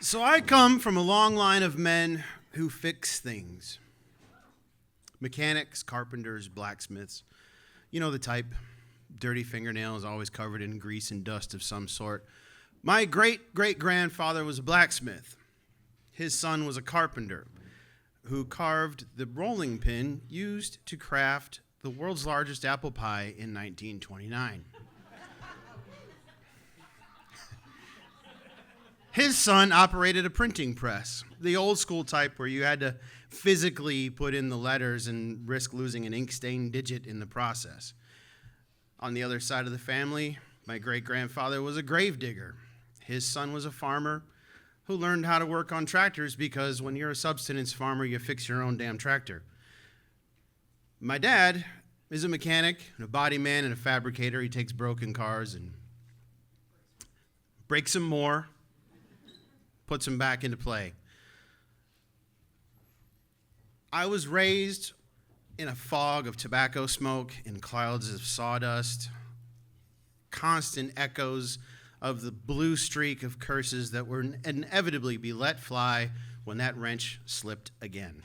So I come from a long line of men who fix things. Mechanics, carpenters, blacksmiths. You know the type. Dirty fingernails, always covered in grease and dust of some sort. My great-great-grandfather was a blacksmith. His son was a carpenter who carved the rolling pin used to craft the world's largest apple pie in 1929. His son operated a printing press, the old school type where you had to physically put in the letters and risk losing an ink-stained digit in the process. On the other side of the family, my great-grandfather was a grave digger. His son was a farmer who learned how to work on tractors because when you're a subsistence farmer, you fix your own damn tractor. My dad is a mechanic, and a body man, and a fabricator. He takes broken cars and breaks them more, puts them back into play. I was raised in a fog of tobacco smoke and clouds of sawdust, constant echoes of the blue streak of curses that would inevitably be let fly when that wrench slipped again.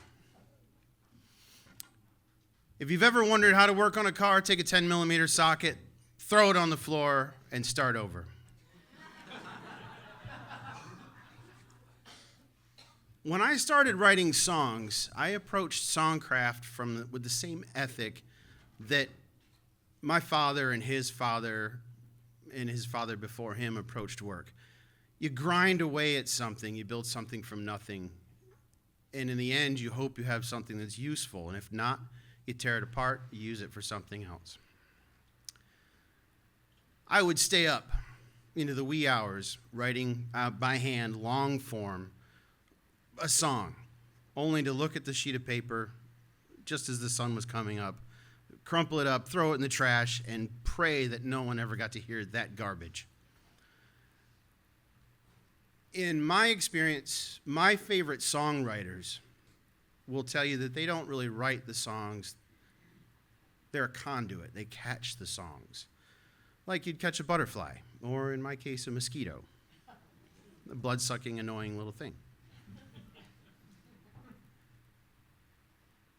If you've ever wondered how to work on a car, take a 10-millimeter socket, throw it on the floor, and start over. When I started writing songs, I approached songcraft with the same ethic that my father and his father before him approached work. You grind away at something, you build something from nothing, and in the end, you hope you have something that's useful, and if not, you tear it apart, you use it for something else. I would stay up into the wee hours writing by hand, long form, a song, only to look at the sheet of paper just as the sun was coming up, crumple it up, throw it in the trash, and pray that no one ever got to hear that garbage. In my experience, my favorite songwriters will tell you that they don't really write the songs. They're a conduit. They catch the songs. Like you'd catch a butterfly, or in my case, a mosquito. A blood-sucking, annoying little thing.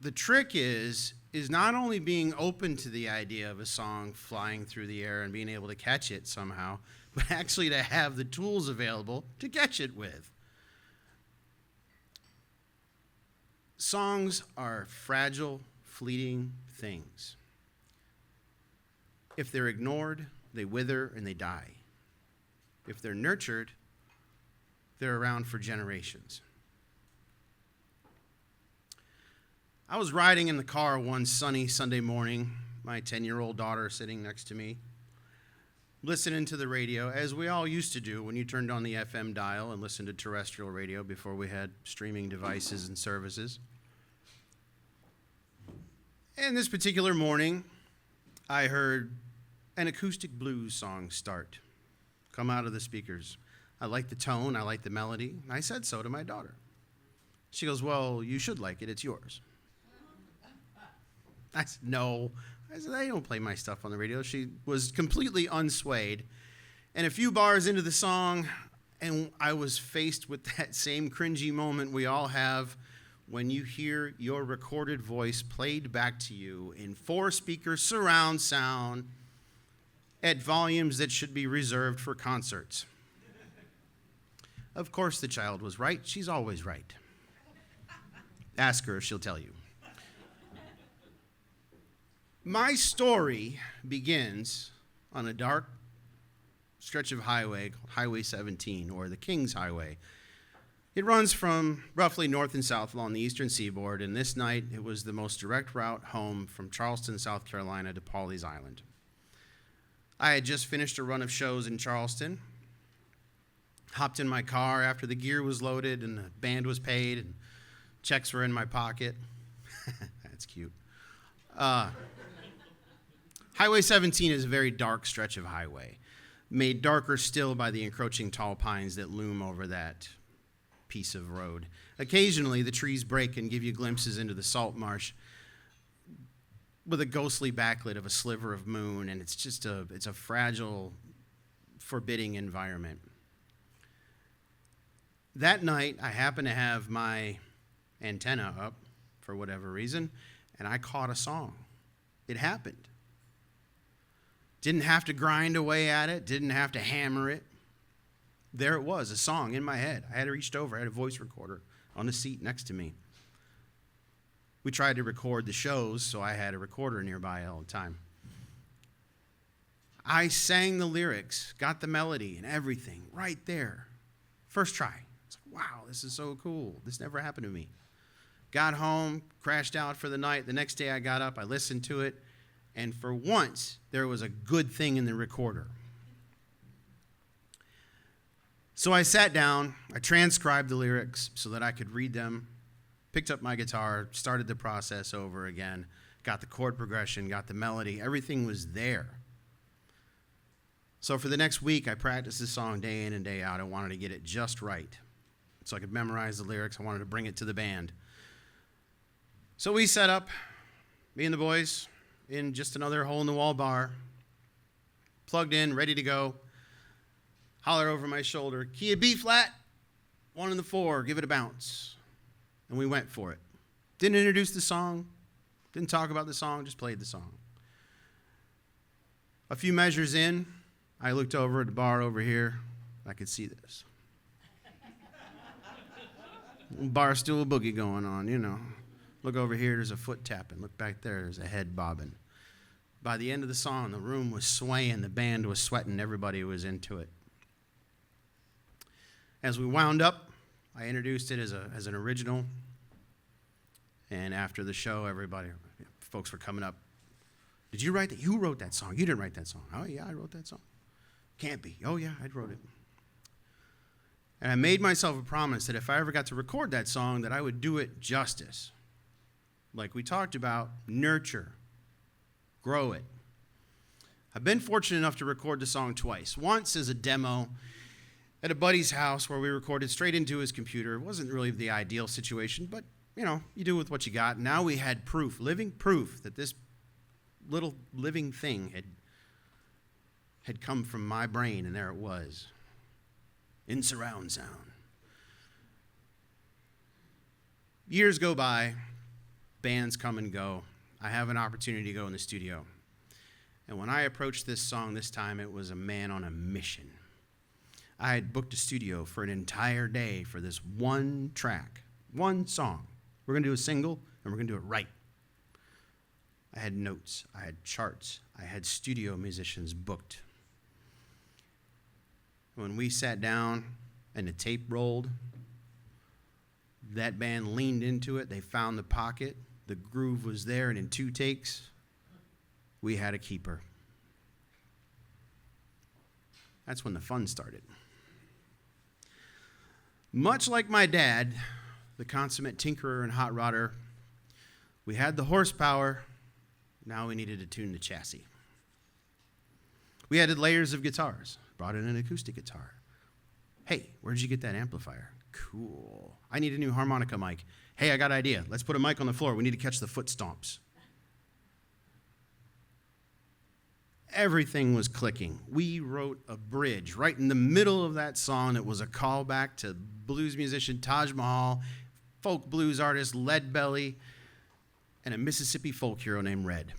The trick is not only being open to the idea of a song flying through the air and being able to catch it somehow, but actually to have the tools available to catch it with. Songs are fragile, fleeting things. If they're ignored, they wither and they die. If they're nurtured, they're around for generations. I was riding in the car one sunny Sunday morning, my 10-year-old daughter sitting next to me, listening to the radio, as we all used to do when you turned on the FM dial and listened to terrestrial radio before we had streaming devices and services. And this particular morning, I heard an acoustic blues song come out of the speakers. I liked the tone, I liked the melody, and I said so to my daughter. She goes, "Well, you should like it, it's yours." I said, "No." I said, "I don't play my stuff on the radio." She was completely unswayed. And a few bars into the song, and I was faced with that same cringy moment we all have when you hear your recorded voice played back to you in 4-speaker surround sound at volumes that should be reserved for concerts. Of course, the child was right. She's always right. Ask her, she'll tell you. My story begins on a dark stretch of highway, Highway 17, or the King's Highway. It runs from roughly north and south along the eastern seaboard, and this night it was the most direct route home from Charleston, South Carolina to Pawleys Island. I had just finished a run of shows in Charleston, hopped in my car after the gear was loaded and the band was paid and checks were in my pocket. That's cute. Highway 17 is a very dark stretch of highway, made darker still by the encroaching tall pines that loom over that piece of road. Occasionally, the trees break and give you glimpses into the salt marsh with a ghostly backlit of a sliver of moon, and it's a fragile, forbidding environment. That night, I happened to have my antenna up for whatever reason, and I caught a song. It happened. Didn't have to grind away at it, didn't have to hammer it. There it was, a song in my head. I had reached over, I had a voice recorder on the seat next to me. We tried to record the shows, so I had a recorder nearby all the time. I sang the lyrics, got the melody and everything right there. First try. It's like, wow, this is so cool. This never happened to me. Got home, crashed out for the night. The next day I got up, I listened to it, and for once, there was a good thing in the recorder. So I sat down, I transcribed the lyrics so that I could read them, picked up my guitar, started the process over again, got the chord progression, got the melody, everything was there. So for the next week, I practiced this song day in and day out. I wanted to get it just right so I could memorize the lyrics. I wanted to bring it to the band. So we set up, me and the boys, in just another hole-in-the-wall bar, plugged in, ready to go. Holler over my shoulder, key of B flat, 1 and the 4, give it a bounce. And we went for it. Didn't introduce the song, didn't talk about the song, just played the song. A few measures in, I looked over at the bar over here. I could see this. Bar stool boogie going on, you know. Look over here, there's a foot tapping. Look back there, there's a head bobbing. By the end of the song, the room was swaying, the band was sweating, everybody was into it. As we wound up, I introduced it as an original. And after the show, folks were coming up. Did you write that? You wrote that song. You didn't write that song. Oh, yeah, I wrote that song. Can't be. Oh, yeah, I wrote it. And I made myself a promise that if I ever got to record that song, that I would do it justice. Like we talked about, nurture, grow it. I've been fortunate enough to record the song twice. Once as a demo at a buddy's house where we recorded straight into his computer. It wasn't really the ideal situation, but, you know, you do with what you got. Now we had proof, living proof, that this little living thing had come from my brain, and there it was, in surround sound. Years go by, bands come and go. I have an opportunity to go in the studio. And when I approached this song this time, it was a man on a mission. I had booked a studio for an entire day for this one track, one song. We're going to do a single, and we're going to do it right. I had notes, I had charts, I had studio musicians booked. When we sat down and the tape rolled, that band leaned into it, they found the pocket, the groove was there, and in 2 takes, we had a keeper. That's when the fun started. Much like my dad, the consummate tinkerer and hot rodder, we had the horsepower, now we needed to tune the chassis. We added layers of guitars, brought in an acoustic guitar. Hey, where'd you get that amplifier? Cool. I need a new harmonica mic. Hey, I got an idea. Let's put a mic on the floor. We need to catch the foot stomps. Everything was clicking. We wrote a bridge right in the middle of that song that was a callback to blues musician Taj Mahal, folk blues artist Lead Belly, and a Mississippi folk hero named Red.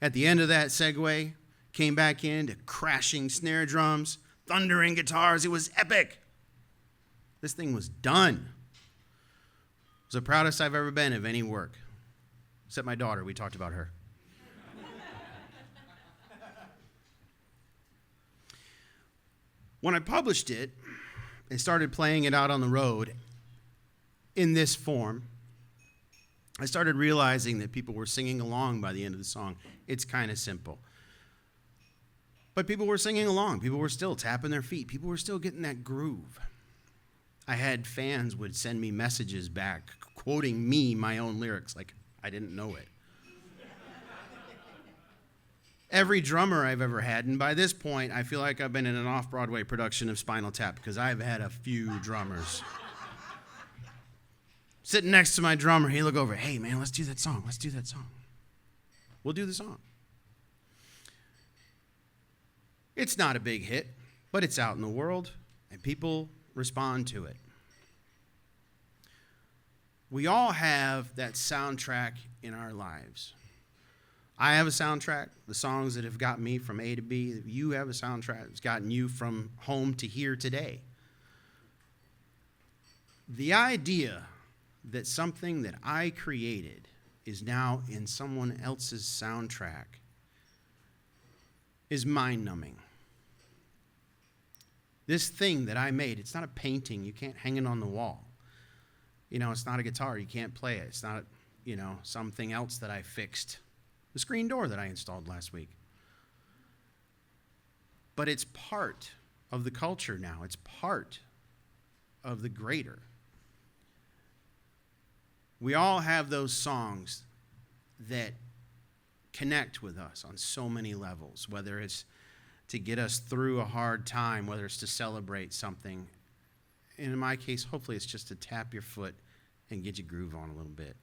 At the end of that segue, came back into crashing snare drums, thundering guitars. It was epic. This thing was done. It was the proudest I've ever been of any work. Except my daughter, we talked about her. When I published it and started playing it out on the road in this form, I started realizing that people were singing along by the end of the song. It's kind of simple. But people were singing along. People were still tapping their feet. People were still getting that groove. I had fans would send me messages back quoting me, my own lyrics, like I didn't know it. Every drummer I've ever had, and by this point, I feel like I've been in an off-Broadway production of Spinal Tap because I've had a few drummers. Sitting next to my drummer, he'd look over, hey, man, let's do that song. Let's do that song. We'll do the song. It's not a big hit, but it's out in the world. and people respond to it. We all have that soundtrack in our lives. I have a soundtrack, the songs that have got me from A to B. You have a soundtrack that's gotten you from home to here today. The idea that something that I created is now in someone else's soundtrack is mind-numbing. This thing that I made, it's not a painting. You can't hang it on the wall. It's not a guitar. You can't play it. It's not, something else that I fixed. The screen door that I installed last week. But it's part of the culture now. It's part of the greater. We all have those songs that connect with us on so many levels, whether it's to get us through a hard time, whether it's to celebrate something. And in my case, hopefully it's just to tap your foot and get your groove on a little bit.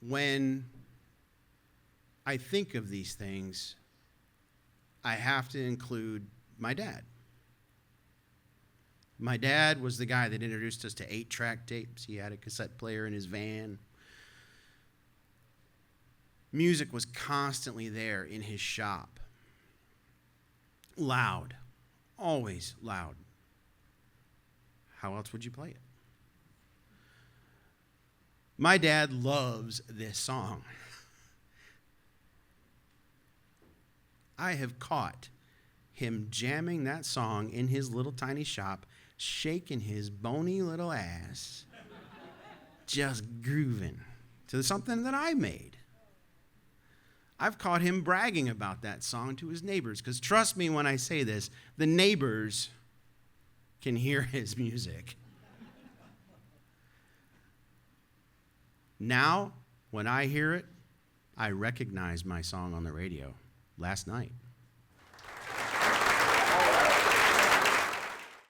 When I think of these things, I have to include my dad. My dad was the guy that introduced us to 8-track tapes. He had a cassette player in his van. Music was constantly there in his shop. Loud. Always loud. How else would you play it? My dad loves this song. I have caught him jamming that song in his little tiny shop, shaking his bony little ass, just grooving to something that I made. I've caught him bragging about that song to his neighbors, because trust me when I say this, the neighbors can hear his music. Now, when I hear it, I recognize my song on the radio last night.